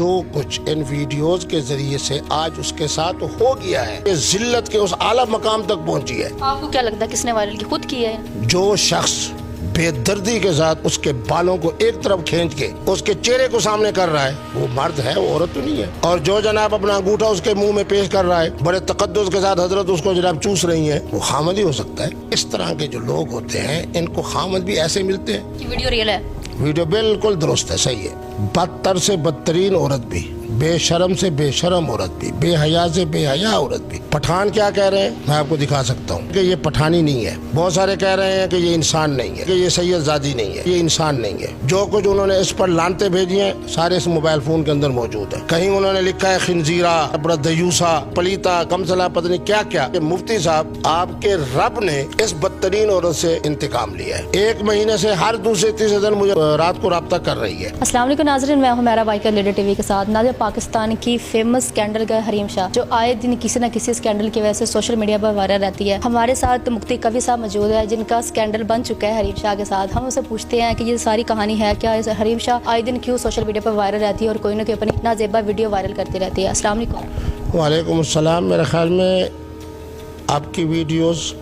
جو کچھ ان ویڈیوز کے ذریعے سے آج اس کے ساتھ ہو گیا ہے، یہ ذلت کے اس اعلیٰ مقام تک پہنچی ہے۔ آپ کو کیا لگتا ہے کس نے وائرل کی؟ خود کیا ہے؟ جو شخص بے دردی کے ساتھ اس کے بالوں کو ایک طرف کھینچ کے اس کے چہرے کو سامنے کر رہا ہے، وہ مرد ہے، وہ عورت تو نہیں ہے۔ اور جو جناب اپنا انگوٹھا اس کے منہ میں پیش کر رہا ہے، بڑے تقدس کے ساتھ حضرت اس کو جناب چوس رہی ہیں، وہ خامد ہی ہو سکتا ہے۔ اس طرح کے جو لوگ ہوتے ہیں ان کو خامد بھی ایسے ملتے ہیں۔ یہ ویڈیو ریئل ہے؟ ویڈیو بالکل درست ہے، صحیح ہے۔ بدتر سے بدترین عورت بھی، بے شرم سے بے شرم عورت بھی، بے حیا سے بے حیا عورت بھی۔ پٹھان کیا کہہ رہے ہیں میں آپ کو دکھا سکتا ہوں کہ یہ پٹھانی نہیں ہے۔ بہت سارے کہہ رہے ہیں کہ یہ انسان نہیں ہے، کہ یہ سید زادی نہیں ہے، یہ انسان نہیں ہے۔ جو کچھ انہوں نے اس پر لانتے بھیجی ہیں سارے اس موبائل فون کے اندر موجود ہیں۔ کہیں انہوں نے لکھا ہے خنزیرہ، اپنا دیوسا، پلیتا، کمسلا، پتہ نہیں کیا کیا۔ کہ مفتی صاحب آپ کے رب نے اس بدترین عورت سے انتقام لیا ہے۔ 1 مہینے سے ہر دوسرے تیسرے دن مجھے رات کو رابطہ کر رہی ہے۔ السلام علیکم ناظرین، میں ہوں میرا بائیکر لیڈر ٹی وی کے ساتھ۔ ناظرین، پاکستان کی فیمس اسکینڈل کا حریم شاہ جو آئے دن کسی نہ کسی اسکینڈل کی وجہ سے سوشل میڈیا پر وائرل رہتی ہے۔ ہمارے ساتھ مفتی کبھی صاحب موجود ہے جن کا اسکینڈل بن چکا ہے حریم شاہ کے ساتھ۔ ہم اسے پوچھتے ہیں کہ یہ ساری کہانی ہے کیا، حریم شاہ آئے دن کیوں سوشل میڈیا پر وائرل رہتی ہے اور کوئی نہ کوئی اپنی نازیبا ویڈیو وائرل کرتی رہتی ہے۔ السلام علیکم۔ وعلیکم السلام۔ میرے خیال میں آپ کی ویڈیوز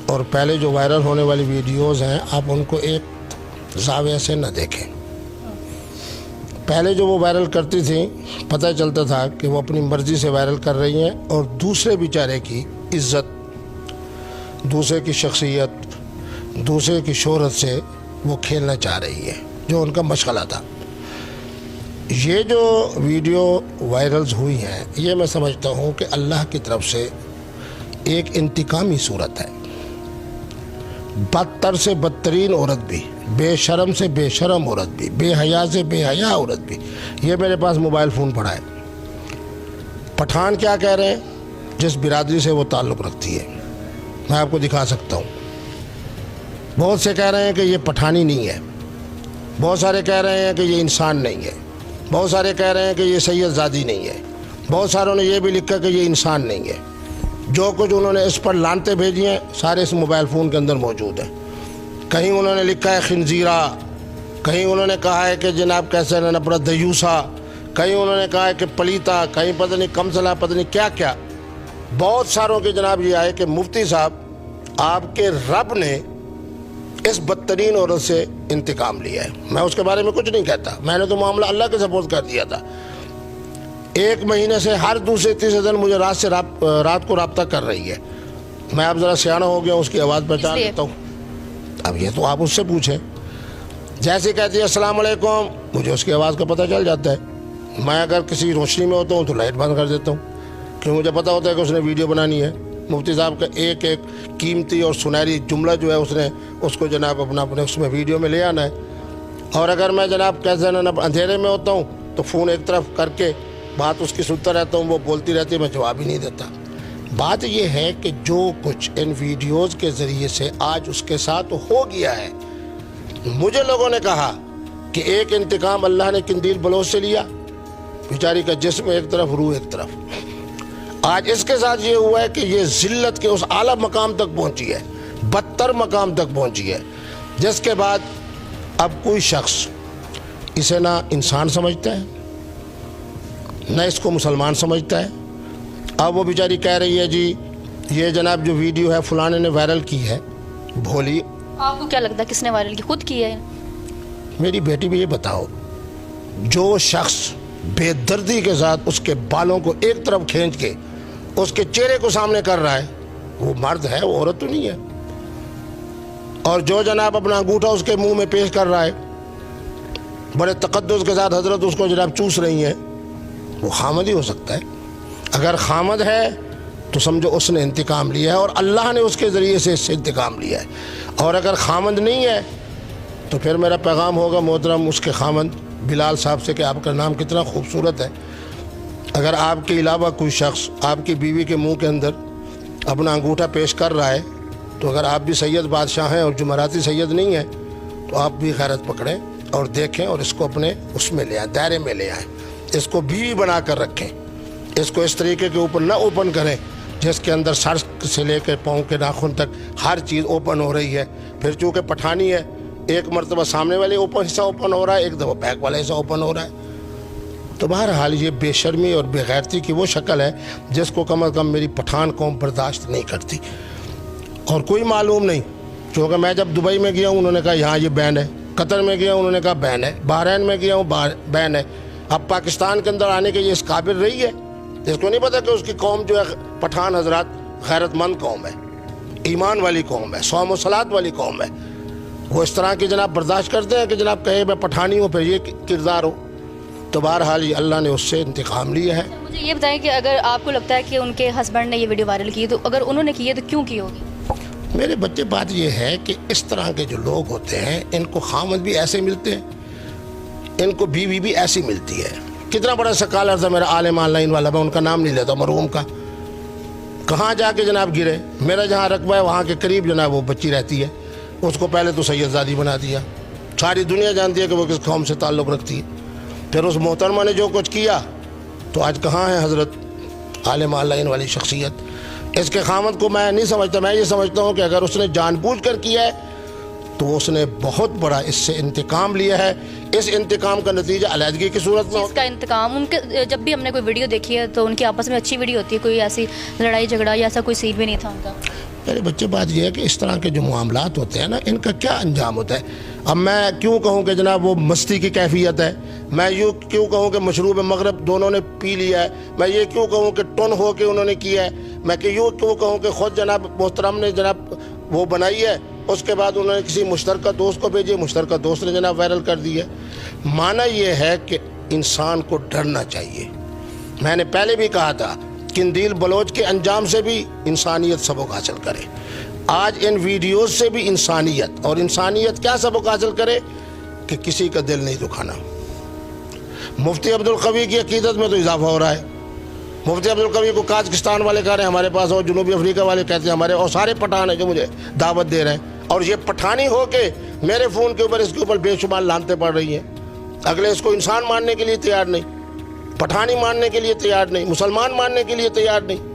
اور پہلے جو وائرل ہونے والی ویڈیوز ہیں آپ ان کو ایک زاویہ سے نہ دیکھیں۔ پہلے جو وہ وائرل کرتی تھیں پتہ چلتا تھا کہ وہ اپنی مرضی سے وائرل کر رہی ہیں اور دوسرے بیچارے کی عزت، دوسرے کی شخصیت، دوسرے کی شہرت سے وہ کھیلنا چاہ رہی ہے، جو ان کا مشغلہ تھا۔ یہ جو ویڈیو وائرلز ہوئی ہیں یہ میں سمجھتا ہوں کہ اللہ کی طرف سے ایک انتقامی صورت ہے۔ بدتر سے بدترین عورت بھی، بے شرم سے بے شرم عورت بھی، بے حیا سے بے حیا عورت بھی۔ یہ میرے پاس موبائل فون پڑا ہے۔ پٹھان کیا کہہ رہے ہیں جس برادری سے وہ تعلق رکھتی ہے، میں آپ کو دکھا سکتا ہوں۔ بہت سے کہہ رہے ہیں کہ یہ پٹھانی نہیں ہے، بہت سارے کہہ رہے ہیں کہ یہ انسان نہیں ہے، بہت سارے کہہ رہے ہیں کہ یہ سید زادی نہیں ہے، بہت ساروں نے یہ بھی لکھا کہ یہ انسان نہیں ہے۔ جو کچھ انہوں نے اس پر لانتے بھیجی ہیں سارے اس موبائل فون کے اندر موجود ہیں۔ کہیں انہوں نے لکھا ہے خنزیرہ، کہیں انہوں نے کہا ہے کہ جناب کیسے اپنا دیوسا، کہیں انہوں نے کہا ہے کہ پلیتا، کہیں پتہ نہیں کمسلا، پتہ نہیں کیا کیا۔ بہت ساروں کے جناب یہ آئے کہ مفتی صاحب آپ کے رب نے اس بدترین عورت سے انتقام لیا ہے۔ میں اس کے بارے میں کچھ نہیں کہتا، میں نے تو معاملہ اللہ کے سپورٹ کر دیا تھا۔ 1 مہینے سے ہر دوسرے تیسرے دن مجھے رات کو رابطہ کر رہی ہے۔ میں اب ذرا سیاح ہو گیا، اس کی آواز پہچان لیتا ہوں۔ اب یہ تو آپ اس سے پوچھیں۔ جیسے کہتی ہے السلام علیکم، مجھے اس کی آواز کا پتہ چل جاتا ہے۔ میں اگر کسی روشنی میں ہوتا ہوں تو لائٹ بند کر دیتا ہوں، کیونکہ مجھے پتہ ہوتا ہے کہ اس نے ویڈیو بنانی ہے۔ مفتی صاحب کا ایک ایک قیمتی اور سنہری جملہ جو ہے اس نے اس کو جناب اپنے اس میں ویڈیو میں لے آنا ہے۔ اور اگر میں جناب کیسے اندھیرے میں ہوتا ہوں تو فون ایک طرف کر کے بات اس کی سنتا رہتا ہوں، وہ بولتی رہتی ہے، میں جواب ہی نہیں دیتا۔ بات یہ ہے کہ جو کچھ ان ویڈیوز کے ذریعے سے آج اس کے ساتھ ہو گیا ہے، مجھے لوگوں نے کہا کہ ایک انتقام اللہ نے قندیل بلوچ سے لیا، بیچاری کا جسم ایک طرف، روح ایک طرف۔ آج اس کے ساتھ یہ ہوا ہے کہ یہ ذلت کے اس اعلیٰ مقام تک پہنچی ہے، بدتر مقام تک پہنچی ہے، جس کے بعد اب کوئی شخص اسے نہ انسان سمجھتا ہے نہ اس کو مسلمان سمجھتا ہے۔ اب وہ بیچاری کہہ رہی ہے جی یہ جناب جو ویڈیو ہے فلانے نے وائرل کی ہے۔ بھولی، آپ کو کیا لگتا ہے کس نے وائرل کی؟ خود کیا ہے؟ میری بیٹی بھی یہ بتاؤ، جو شخص بے دردی کے ساتھ اس کے بالوں کو ایک طرف کھینچ کے اس کے چہرے کو سامنے کر رہا ہے، وہ مرد ہے، وہ عورت تو نہیں ہے۔ اور جو جناب اپنا انگوٹھا اس کے منہ میں پیش کر رہا ہے، بڑے تقدس کے ساتھ حضرت اس کو جناب چوس رہی ہیں، وہ خامد ہی ہو سکتا ہے۔ اگر خامد ہے تو سمجھو اس نے انتقام لیا ہے اور اللہ نے اس کے ذریعے سے اس سے انتقام لیا ہے۔ اور اگر خامد نہیں ہے تو پھر میرا پیغام ہوگا محترم اس کے خامد بلال صاحب سے کہ آپ کا نام کتنا خوبصورت ہے۔ اگر آپ کے علاوہ کوئی شخص آپ کی بیوی کے منہ کے اندر اپنا انگوٹھا پیش کر رہا ہے تو اگر آپ بھی سید بادشاہ ہیں اور جمہوراتی سید نہیں ہیں تو آپ بھی غیرت پکڑیں اور دیکھیں اور اس کو اپنے اس میں لے آئیں، دائرے میں لے آئیں، اس کو بیوی بنا کر رکھیں، اس کو اس طریقے کے اوپر نہ اوپن کریں جس کے اندر سر سے لے کے پاؤں کے ناخن تک ہر چیز اوپن ہو رہی ہے۔ پھر چونکہ پٹھانی ہے، ایک مرتبہ سامنے والے اوپن حصہ اوپن ہو رہا ہے، ایک دفعہ بیک والا حصہ اوپن ہو رہا ہے۔ تو بہرحال یہ بے شرمی اور بے غیرتی کی وہ شکل ہے جس کو کم از کم میری پٹھان قوم برداشت نہیں کرتی. اور کوئی معلوم نہیں، کیونکہ میں جب دبئی میں گیا ہوں انہوں نے کہا یہاں یہ بین ہے، قطر میں گیا ہوں انہوں نے کہا بین ہے، بحرین میں گیا ہوں بین ہے. اب پاکستان کے اندر آنے کے یہ اس قابل رہی ہے؟ اس کو نہیں پتا کہ اس کی قوم جو ہے پٹھان حضرات غیرت مند قوم ہے، ایمان والی قوم ہے، صوم و صلات والی قوم ہے. وہ اس طرح کی جناب برداشت کرتے ہیں کہ جناب کہے میں پٹھانی ہوں پھر یہ کردار ہو. تو بہرحال یہ اللہ نے اس سے انتقام لیا ہے. مجھے یہ بتائیں کہ اگر آپ کو لگتا ہے کہ ان کے ہسبینڈ نے یہ ویڈیو وائرل کی تو اگر انہوں نے کی ہے تو کیوں کی ہوگی؟ میرے بچے بات یہ ہے کہ اس طرح کے جو لوگ ہوتے ہیں ان کو خامد بھی ایسے ملتے ہیں، ان کو بیوی بھی ایسی ملتی ہے. کتنا بڑا سکالر تھا میرا عالم آن لائن والا، میں ان کا نام نہیں لیتا مرحوم کا، کہاں جا کے جناب گرے. میرا جہاں رقبہ ہے وہاں کے قریب جناب وہ بچی رہتی ہے، اس کو پہلے تو سید زادی بنا دیا. ساری دنیا جانتی ہے کہ وہ کس قوم سے تعلق رکھتی ہے. پھر اس محترمہ نے جو کچھ کیا تو آج کہاں ہے حضرت عالم آن لائن والی شخصیت. اس کے خامد کو میں نہیں سمجھتا، میں یہ سمجھتا ہوں کہ اگر اس نے جان بوجھ کر کیا ہے تو اس نے بہت بڑا اس سے انتقام لیا ہے. اس انتقام کا نتیجہ علیحدگی کی صورت میں اس کا انتقام ان کے جب بھی ہم نے کوئی ویڈیو دیکھی ہے تو ان کی آپس میں اچھی ویڈیو ہوتی ہے، کوئی ایسی لڑائی جھگڑا یا ایسا کوئی سین بھی نہیں تھا ان کا. میرے بچے بات یہ ہے کہ اس طرح کے جو معاملات ہوتے ہیں نا ان کا کیا انجام ہوتا ہے. اب میں کیوں کہوں کہ جناب وہ مستی کی کیفیت ہے، میں یوں کیوں کہوں کہ مشروب مغرب دونوں نے پی لیا ہے، میں یہ کیوں کہوں کہ ٹن ہو کے انہوں نے کیا ہے، میں کہ یوں کیوں کہوں کہ خود جناب محترم نے جناب وہ بنائی ہے، اس کے بعد انہوں نے کسی مشترکہ دوست کو بھیجی، مشترکہ دوست نے جناب وائرل کر دی ہے. معنی یہ ہے کہ انسان کو ڈرنا چاہیے. میں نے پہلے بھی کہا تھا قندیل بلوچ کے انجام سے بھی انسانیت سبق حاصل کرے. آج ان ویڈیوز سے بھی انسانیت، اور انسانیت کیا سبق حاصل کرے کہ کسی کا دل نہیں دکھانا. مفتی عبدالقوی کی عقیدت میں تو اضافہ ہو رہا ہے. مفتی عبدالقوی کو کازکستان والے کہہ رہے ہیں ہمارے پاس، اور جنوبی افریقہ والے کہتے ہیں ہمارے، اور سارے پٹھان ہیں جو مجھے دعوت دے رہے ہیں. اور یہ پٹھانی ہو کے میرے فون کے اوپر اس کے اوپر بے شمار لانتیں پڑ رہی ہیں. اگلے اس کو انسان ماننے کے لیے تیار نہیں، پٹھانی ماننے کے لیے تیار نہیں، مسلمان ماننے کے لیے تیار نہیں.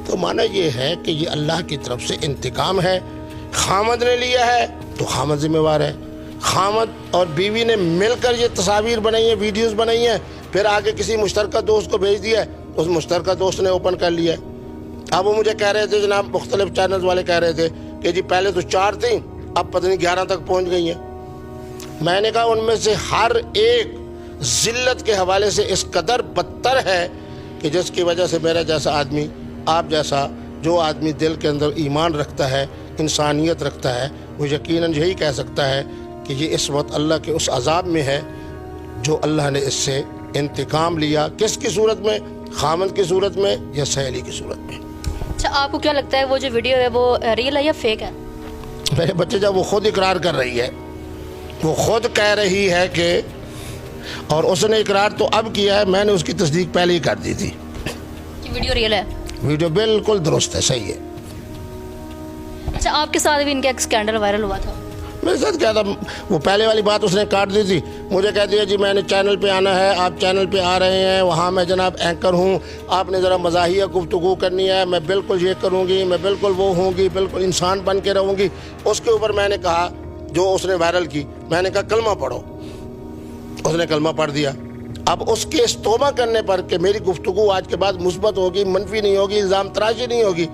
تو معنی یہ ہے کہ یہ اللہ کی طرف سے انتقام ہے. خامد نے لیا ہے تو خامد ذمہ وار ہے. خامد اور بیوی نے مل کر یہ تصاویر بنائی ہیں، ویڈیوز بنائی ہیں، پھر آگے کسی مشترکہ دوست کو بھیج دیا ہے، اس مشترکہ دوست نے اوپن کر لیا ہے. اب وہ مجھے کہہ رہے تھے جناب، مختلف چینلز والے کہہ رہے تھے کہ جی پہلے تو 4 تھیں اب پتہ نہیں 11 تک پہنچ گئی ہیں. میں نے کہا ان میں سے ہر ایک ذلت کے حوالے سے اس قدر بدتر ہے کہ جس کی وجہ سے میرا جیسا آدمی، آپ جیسا جو آدمی دل کے اندر ایمان رکھتا ہے، انسانیت رکھتا ہے، وہ یقیناً یہی کہہ سکتا ہے کہ یہ اس وقت اللہ کے اس عذاب میں ہے جو اللہ نے اس سے انتقام لیا. کس کی صورت میں؟ خامد کی صورت میں یا سہیلی کی صورت میں. اچھا، آپ کو کیا لگتا ہے وہ جو ویڈیو ہے وہ ریئل ہے یا فیک ہے؟ میرے بچے جب وہ خود اقرار کر رہی ہے، وہ خود کہہ رہی ہے کہ، اور اس نے اقرار تو اب کیا ہے، میں نے اس کی تصدیق پہلے ہی کر دی تھی کہ ویڈیو ریئل ہے. ویڈیو بالکل درست ہے، صحیح ہے. اچھا، آپ کے ساتھ بھی ان کا ایک اسکینڈل وائرل ہوا تھا. میرے ساتھ کیا تھا، وہ پہلے والی بات اس نے کاٹ دی تھی. مجھے کہہ دیا جی میں نے چینل پہ آنا ہے، آپ چینل پہ آ رہے ہیں، وہاں میں جناب اینکر ہوں، آپ نے ذرا مزاحیہ گفتگو کرنی ہے، میں بالکل یہ کروں گی، میں بالکل وہ ہوں گی، بالکل انسان بن کے رہوں گی. اس کے اوپر میں نے کہا، جو اس نے وائرل کی، میں نے کہا کلمہ پڑھو. اس نے کلمہ پڑھ دیا. اب اس کے اس توبہ کرنے پر کہ میری گفتگو آج کے بعد مثبت ہوگی، منفی نہیں ہوگی، الزام تراشی نہیں ہوگی،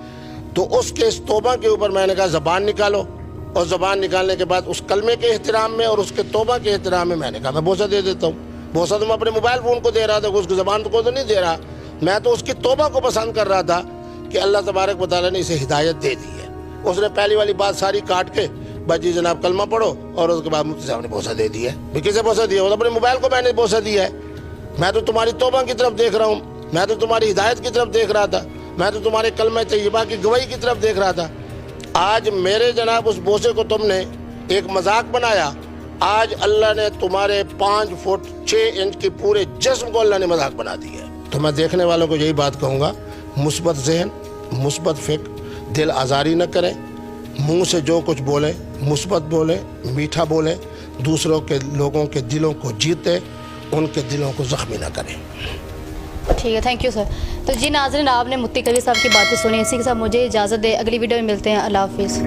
تو اس کے اس توبہ کے اوپر میں نے کہا زبان نکالو. اور زبان نکالنے کے بعد اس کلمے کے احترام میں اور اس کے توبہ کے احترام میں میں نے کہا میں بوسہ دے دیتا ہوں. بوسہ تو میں اپنے موبائل فون کو دے رہا تھا، اس کی زبان کو تو نہیں دے رہا. میں تو اس کی توبہ کو پسند کر رہا تھا کہ اللہ تبارک و تعالیٰ نے اسے ہدایت دے دی ہے. اس نے پہلی والی بات ساری کاٹ کے بس جی جناب کلمہ پڑھو، اور اس کے بعد مفتی صاحب نے بوسہ دے دیا ہے. کسے بوسہ دیا؟ وہ اپنے موبائل کو میں نے بوسہ دیا ہے. میں تو تمہاری توبہ کی طرف دیکھ رہا ہوں، میں تو تمہاری ہدایت کی طرف دیکھ رہا تھا، میں تو تمہارے کلمہ طیبہ کی گواہی کی طرف دیکھ رہا تھا. آج میرے جناب اس بوسے کو تم نے ایک مذاق بنایا. آج اللہ نے تمہارے 5 فٹ 6 انچ کے پورے جسم کو اللہ نے مذاق بنا دیا ہے. تو میں دیکھنے والوں کو یہی بات کہوں گا، مثبت ذہن، مثبت فکر، دل آزاری نہ کریں، منہ سے جو کچھ بولیں مثبت بولیں، میٹھا بولیں، دوسروں کے لوگوں کے دلوں کو جیتے، ان کے دلوں کو زخمی نہ کریں. ٹھیک ہے، تھینک یو سر. تو جی ناظرین، آپ نے مفتی قوی صاحب کی باتیں سنی. اسی کے ساتھ مجھے اجازت دے، اگلی ویڈیو میں ملتے ہیں. اللہ حافظ.